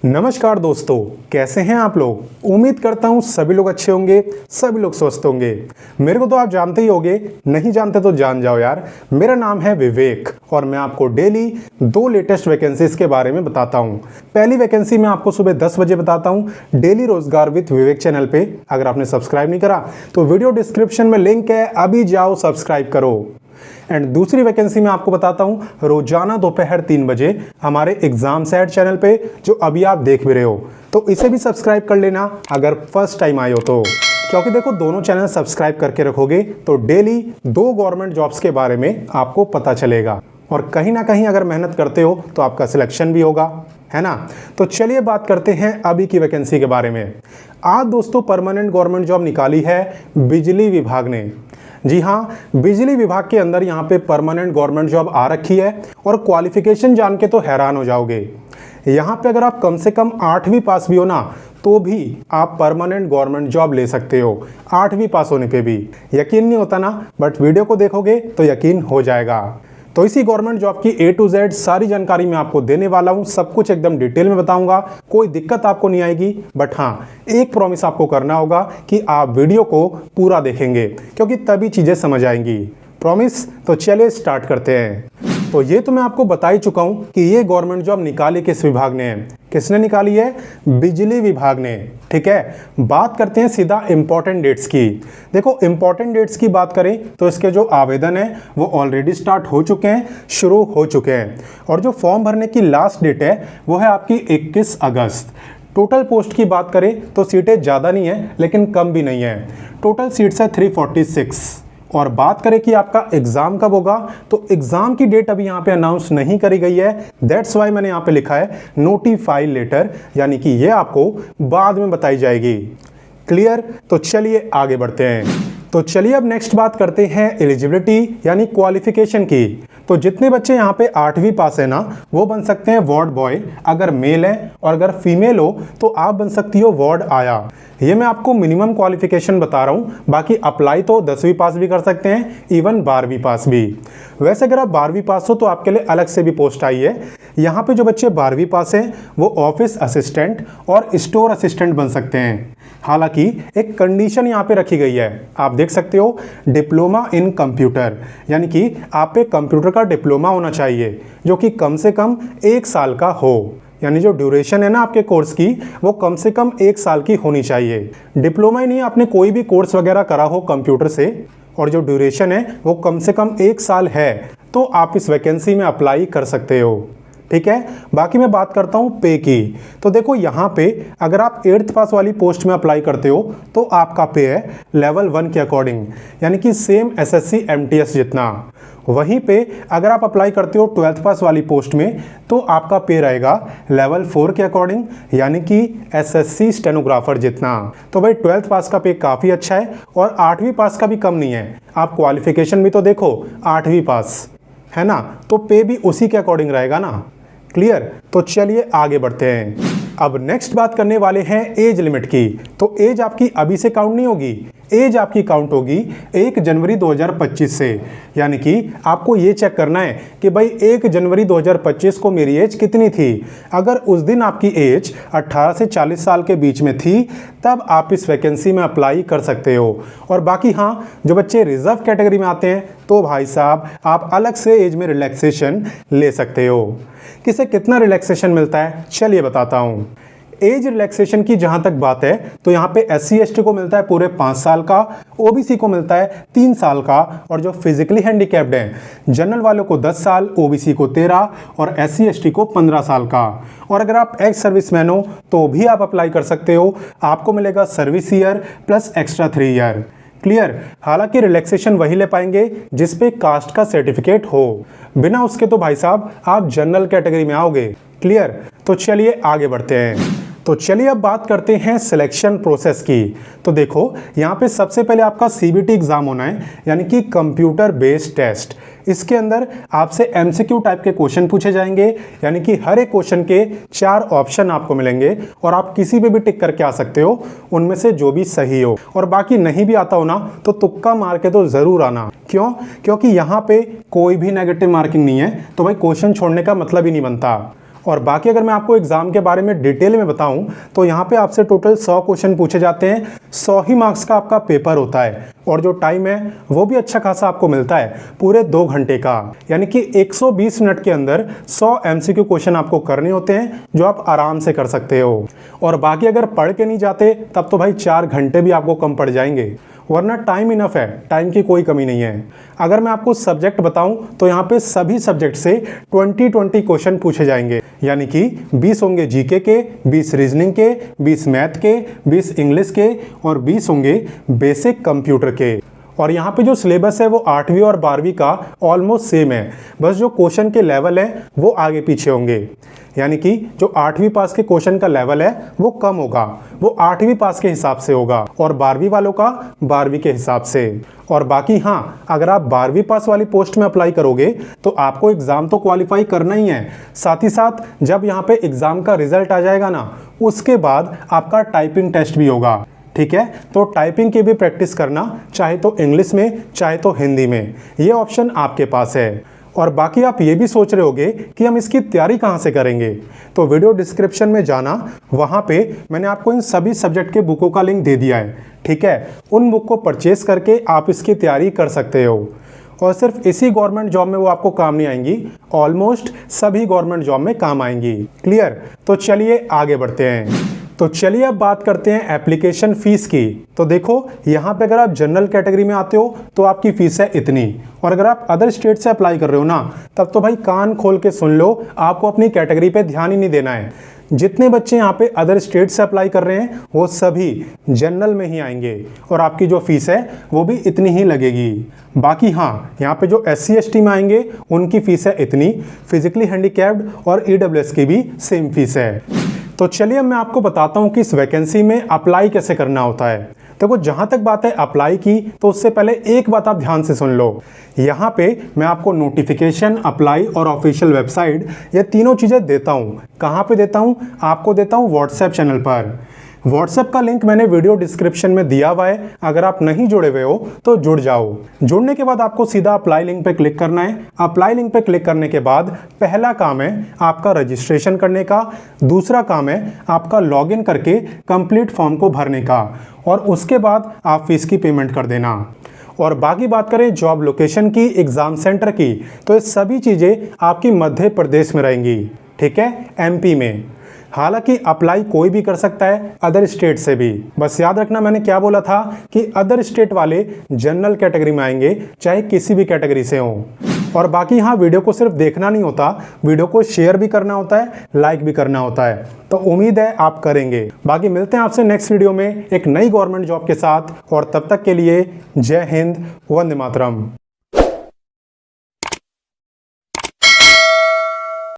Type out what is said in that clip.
नमस्कार दोस्तों, कैसे हैं आप लोग। उम्मीद करता हूं सभी लोग अच्छे होंगे, सभी लोग स्वस्थ होंगे। मेरे को तो आप जानते ही होंगे, नहीं जानते तो जान जाओ यार। मेरा नाम है विवेक और मैं आपको डेली 2 लेटेस्ट वैकेंसीज के बारे में बताता हूं। पहली वैकेंसी मैं आपको सुबह 10 बजे बताता हूं डेली रोजगार विद विवेक चैनल पे। अगर आपने सब्सक्राइब नहीं करा तो वीडियो डिस्क्रिप्शन में लिंक है, अभी जाओ सब्सक्राइब करो। एंड दूसरी वैकेंसी मैं आपको बताता हूं रोजाना दोपहर 3 बजे हमारे एग्जाम सेट चैनल पे, जो अभी आप देख भी रहे हो। तो इसे भी सब्सक्राइब कर लेना अगर फर्स्ट टाइम आए हो तो, क्योंकि देखो दोनों चैनल सब्सक्राइब करके रखोगे तो डेली 2 गवर्नमेंट जॉब्स के बारे में आपको पता चलेगा और कहीं ना कहीं अगर मेहनत करते हो तो आपका सिलेक्शन भी होगा, है ना। तो चलिए बात करते हैं अभी की वैकेंसी के बारे में। आज दोस्तों परमानेंट गवर्नमेंट जॉब निकाली है बिजली विभाग ने। जी हाँ, बिजली विभाग के अंदर यहाँ पे परमानेंट गवर्नमेंट जॉब आ रखी है और क्वालिफिकेशन जान के तो हैरान हो जाओगे। यहाँ पे अगर आप कम से कम 8वीं पास भी हो ना तो भी आप परमानेंट गवर्नमेंट जॉब ले सकते हो। 8वीं पास होने पे भी यकीन नहीं होता ना, बट वीडियो को देखोगे तो यकीन हो जाएगा। तो इसी गवर्नमेंट जॉब की A to Z सारी जानकारी मैं आपको देने वाला हूं, सब कुछ एकदम डिटेल में बताऊंगा, कोई दिक्कत आपको नहीं आएगी। बट हाँ, एक प्रॉमिस आपको करना होगा कि आप वीडियो को पूरा देखेंगे, क्योंकि तभी चीजें समझ आएंगी। प्रॉमिस? तो चलिए स्टार्ट करते हैं। तो ये तो मैं आपको बता ही चुका हूं कि ये गवर्नमेंट जॉब निकाली किस विभाग ने है। किसने निकाली है? बिजली विभाग ने। ठीक है, बात करते हैं सीधा इंपॉर्टेंट डेट्स की। देखो इंपॉर्टेंट डेट्स की बात करें तो इसके जो आवेदन है वो ऑलरेडी स्टार्ट हो चुके हैं, शुरू हो चुके हैं। और जो फॉर्म भरने की लास्ट डेट है वो है आपकी 21 अगस्त। टोटल पोस्ट की बात करें तो सीटें ज़्यादा नहीं है लेकिन कम भी नहीं है। टोटल सीट्स है 346। और बात करें कि आपका एग्जाम कब होगा, तो एग्जाम की डेट अभी यहाँ पे अनाउंस नहीं करी गई है। दैट्स वाई मैंने यहाँ पे लिखा है नोटिफाई लेटर, यानी कि ये आपको बाद में बताई जाएगी। क्लियर? तो चलिए आगे बढ़ते हैं। तो चलिए अब नेक्स्ट बात करते हैं एलिजिबिलिटी यानी क्वालिफिकेशन की। तो जितने बच्चे यहाँ पे 8वीं पास है ना, वो बन सकते हैं वार्ड बॉय अगर मेल है, और अगर फीमेल हो तो आप बन सकती हो वार्ड आया। ये मैं आपको मिनिमम क्वालिफिकेशन बता रहा हूँ, बाकी अप्लाई तो 10वीं पास भी कर सकते हैं, इवन 12वीं पास भी। वैसे अगर आप 12वीं पास हो तो आपके लिए अलग से भी पोस्ट आई है। यहाँ पे जो बच्चे 12वीं पास हैं वो ऑफिस असिस्टेंट और स्टोर असिस्टेंट बन सकते हैं। हालांकि एक कंडीशन यहाँ पे रखी गई है, आप देख सकते हो, डिप्लोमा इन कंप्यूटर, यानी कि आप पे कंप्यूटर का डिप्लोमा होना चाहिए जो कि कम से कम 1 साल का हो। यानी जो ड्यूरेशन है ना आपके कोर्स की वो कम से कम 1 साल की होनी चाहिए। डिप्लोमा ही नहीं, आपने कोई भी कोर्स वगैरह करा हो कंप्यूटर से और जो ड्यूरेशन है वो कम से कम 1 साल है, तो आप इस वैकेंसी में अप्लाई कर सकते हो। ठीक है, बाकी मैं बात करता हूँ पे की। तो देखो यहाँ पे अगर आप 8th पास वाली पोस्ट में अप्लाई करते हो तो आपका पे है लेवल 1 के अकॉर्डिंग, यानी कि सेम SSC MTS जितना। वहीं पे अगर आप अप्लाई करते हो 12th पास वाली पोस्ट में तो आपका पे रहेगा लेवल 4 के अकॉर्डिंग, यानी कि SSC स्टेनोग्राफर जितना। तो भाई 12th पास का पे काफ़ी अच्छा है और 8वीं पास का भी कम नहीं है। आप क्वालिफिकेशन भी तो देखो, 8वीं पास है ना, तो पे भी उसी के अकॉर्डिंग रहेगा ना। क्लियर? तो चलिए आगे बढ़ते हैं। अब नेक्स्ट बात करने वाले हैं एज लिमिट की। तो एज आपकी अभी से काउंट नहीं होगी, एज आपकी काउंट होगी 1 जनवरी 2025 से। यानी कि आपको ये चेक करना है कि भाई 1 जनवरी 2025 को मेरी एज कितनी थी। अगर उस दिन आपकी एज 18 से 40 साल के बीच में थी तब आप इस वैकेंसी में अप्लाई कर सकते हो। और बाकी हाँ, जो बच्चे रिजर्व कैटेगरी में आते हैं तो भाई साहब आप अलग से एज में रिलैक्सेशन ले सकते हो। किसे कितना रिलैक्सेशन मिलता है चलिए बताता हूँ। एज रिलैक्सेशन की जहां तक बात है तो यहाँ पे SC ST को मिलता है पूरे 5 साल का, OBC को मिलता है 3 साल का, और जो फिजिकली हैंडीकैप्ड हैं जनरल वालों को 10 साल, OBC को 13 और SC ST को 15 साल का। और अगर आप एक्स सर्विसमैन हो तो भी आप अप्लाई कर सकते हो, आपको मिलेगा service year plus extra 3 year. Clear? हालांकि रिलैक्सेशन वही ले पाएंगे जिसपे कास्ट का सर्टिफिकेट हो, बिना उसके तो भाई साहब आप जनरल कैटेगरी में आओगे। क्लियर? तो चलिए आगे बढ़ते हैं। तो चलिए अब बात करते हैं सिलेक्शन प्रोसेस की। तो देखो यहाँ पे सबसे पहले आपका CBT एग्जाम होना है, यानी कि कंप्यूटर बेस्ड टेस्ट। इसके अंदर आपसे MCQ टाइप के क्वेश्चन पूछे जाएंगे, यानी कि हर एक क्वेश्चन के 4 ऑप्शन आपको मिलेंगे और आप किसी पे भी टिक करके आ सकते हो, उनमें से जो भी सही हो। और बाकी नहीं भी आता हो ना तो तुक्का मार के तो जरूर आना। क्यों? क्योंकि यहाँ पे कोई भी नेगेटिव मार्किंग नहीं है, तो भाई क्वेश्चन छोड़ने का मतलब ही नहीं बनता। और बाकी अगर मैं आपको एग्जाम के बारे में डिटेल में बताऊं तो यहाँ पे आपसे टोटल 100 क्वेश्चन पूछे जाते हैं। 100 ही मार्क्स का आपका पेपर होता है और जो टाइम है वो भी अच्छा खासा आपको मिलता है, पूरे 2 घंटे का। यानी कि 120 मिनट के अंदर 100 MCQ क्वेश्चन आपको करने होते हैं जो आप आराम से कर सकते हो। और बाकी अगर पढ़ के नहीं जाते तब तो भाई 4 घंटे भी आपको कम पड़ जाएंगे, वरना टाइम इनफ है, टाइम की कोई कमी नहीं है। अगर मैं आपको सब्जेक्ट बताऊं तो यहाँ पे सभी सब्जेक्ट से 20-20 क्वेश्चन पूछे जाएंगे, यानी कि 20 होंगे जीके के, 20 रीजनिंग के, 20 मैथ के, 20 इंग्लिश के और 20 होंगे बेसिक कंप्यूटर के। और यहाँ पे जो सिलेबस है वो 8वीं और 12वीं का ऑलमोस्ट सेम है, बस जो क्वेश्चन के लेवल है वो आगे पीछे होंगे। यानी कि जो 8वीं पास के क्वेश्चन का लेवल है वो कम होगा, वो 8वीं पास के हिसाब से होगा, और 12वीं वालों का 12वीं के हिसाब से। और बाकी हाँ, अगर आप 12वीं पास वाली पोस्ट में अप्लाई करोगे तो आपको एग्ज़ाम तो क्वालिफाई करना ही है, साथ ही साथ जब यहाँ पे एग्ज़ाम का रिजल्ट आ जाएगा ना, उसके बाद आपका टाइपिंग टेस्ट भी होगा। ठीक है, तो टाइपिंग की भी प्रैक्टिस करना, चाहे तो इंग्लिश में चाहे तो हिंदी में, ये ऑप्शन आपके पास है। और बाकी आप ये भी सोच रहे होगे कि हम इसकी तैयारी कहाँ से करेंगे, तो वीडियो डिस्क्रिप्शन में जाना, वहाँ पे मैंने आपको इन सभी सब्जेक्ट के बुकों का लिंक दे दिया है। ठीक है, उन बुक को परचेस करके आप इसकी तैयारी कर सकते हो। और सिर्फ इसी गवर्नमेंट जॉब में वो आपको काम नहीं आएंगी, ऑलमोस्ट सभी गवर्नमेंट जॉब में काम आएंगी। क्लियर? तो चलिए आगे बढ़ते हैं। तो चलिए अब बात करते हैं एप्लीकेशन फ़ीस की। तो देखो यहाँ पे अगर आप जनरल कैटेगरी में आते हो तो आपकी फ़ीस है इतनी, और अगर आप अदर स्टेट से अप्लाई कर रहे हो ना, तब तो भाई कान खोल के सुन लो, आपको अपनी कैटेगरी पे ध्यान ही नहीं देना है। जितने बच्चे यहाँ पे अदर स्टेट से अप्लाई कर रहे हैं वो सभी जनरल में ही आएंगे, और आपकी जो फीस है वो भी इतनी ही लगेगी। बाकी हाँ, यहाँ पे जो SC ST में आएंगे उनकी फ़ीस है इतनी, फिजिकली हैंडीकैप्ड और EWS की भी सेम फीस है। तो चलिए मैं आपको बताता हूँ कि इस वैकेंसी में अप्लाई कैसे करना होता है। देखो जहाँ तक बात है अप्लाई की, तो उससे पहले एक बात आप ध्यान से सुन लो। यहाँ पे मैं आपको नोटिफिकेशन, अप्लाई और ऑफिशियल वेबसाइट, ये तीनों चीज़ें देता हूँ। कहाँ पे देता हूँ? आपको देता हूँ व्हाट्सएप चैनल पर। व्हाट्सएप का लिंक मैंने वीडियो डिस्क्रिप्शन में दिया हुआ है, अगर आप नहीं जुड़े हुए हो तो जुड़ जाओ। जुड़ने के बाद आपको सीधा अप्लाई लिंक पे क्लिक करना है। अप्लाई लिंक पे क्लिक करने के बाद पहला काम है आपका रजिस्ट्रेशन करने का, दूसरा काम है आपका लॉगिन करके कंप्लीट फॉर्म को भरने का, और उसके बाद आप फीस की पेमेंट कर देना। और बाकी बात करें जॉब लोकेशन की, एग्ज़ाम सेंटर की, तो ये सभी चीज़ें आपकी मध्य प्रदेश में रहेंगी। ठीक है, MP में। हालांकि अप्लाई कोई भी कर सकता है अदर स्टेट से भी, बस याद रखना मैंने क्या बोला था कि अदर स्टेट वाले जनरल कैटेगरी में आएंगे, चाहे किसी भी कैटेगरी से हों। और बाकी हाँ, वीडियो को सिर्फ देखना नहीं होता, वीडियो को शेयर भी करना होता है, लाइक भी करना होता है, तो उम्मीद है आप करेंगे। बाकी मिलते हैं आपसे नेक्स्ट वीडियो में एक नई गवर्नमेंट जॉब के साथ, और तब तक के लिए जय हिंद, वंदे मातरम।